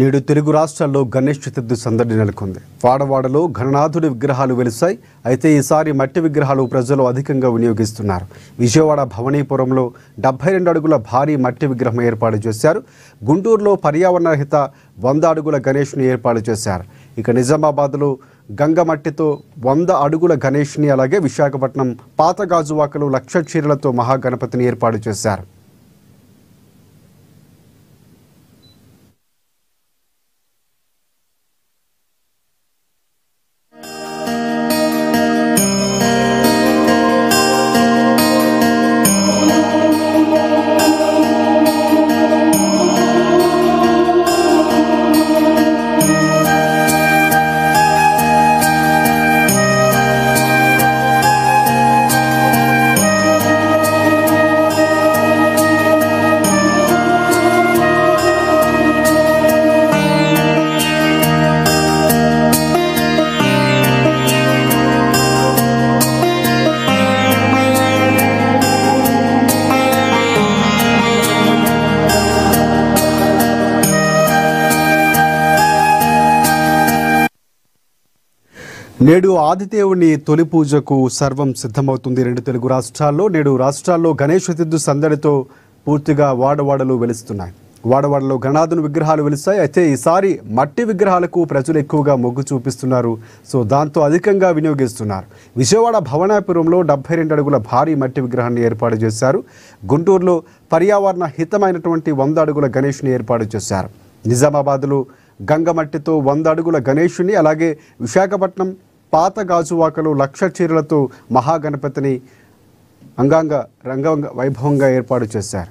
నేడు తెలుగు రాష్ట్రాల్లో గణేష్ చతుర్థి సందడి నెలకొంది. వాడవాడలో గణనాథుడి విగ్రహాలు వెలిశాయి. అయితే ఈసారి మట్టి విగ్రహాలు ప్రజలు అధికంగా వినియోగిస్తున్నారు. విజయవాడ భవనీపురంలో 72 అడుగుల భారీ మట్టి విగ్రహం ఏర్పాటు చేశారు. గుంటూరులో పర్యావరణ రహిత 100 అడుగుల గణేష్ని ఏర్పాటు చేశారు. ఇక నిజామాబాద్లో గంగమట్టితో 100 అడుగుల గణేష్ని, అలాగే విశాఖపట్నం పాత గాజువాకలో 1,00,000 చీరలతో మహాగణపతిని ఏర్పాటు చేశారు. నేడు ఆదిదేవుని తొలి పూజకు సర్వం సిద్ధమవుతుంది. 2 తెలుగు రాష్ట్రాల్లో నేడు రాష్ట్రాల్లో గణేష్ చతుర్థి సందడితో పూర్తిగా వాడవాడలు వెలుస్తున్నాయి. వాడవాడలో గణనాథుని విగ్రహాలు వెలుస్తాయి. అయితే ఈసారి మట్టి విగ్రహాలకు ప్రజలు ఎక్కువగా మొగ్గు చూపిస్తున్నారు. సో దాంతో అధికంగా వినియోగిస్తున్నారు. విజయవాడ భవనాపురంలో 72 అడుగుల భారీ మట్టి విగ్రహాన్ని ఏర్పాటు చేశారు. గుంటూరులో పర్యావరణ హితమైనటువంటి 100 అడుగుల గణేష్ని ఏర్పాటు చేశారు. నిజామాబాద్లో గంగమట్టితో 100 అడుగుల గణేషుని, అలాగే విశాఖపట్నం పాత గాజువాకలో 1,00,000 చీరలతో మహాగణపతిని రంగ వైభవంగా ఏర్పాటు చేశారు.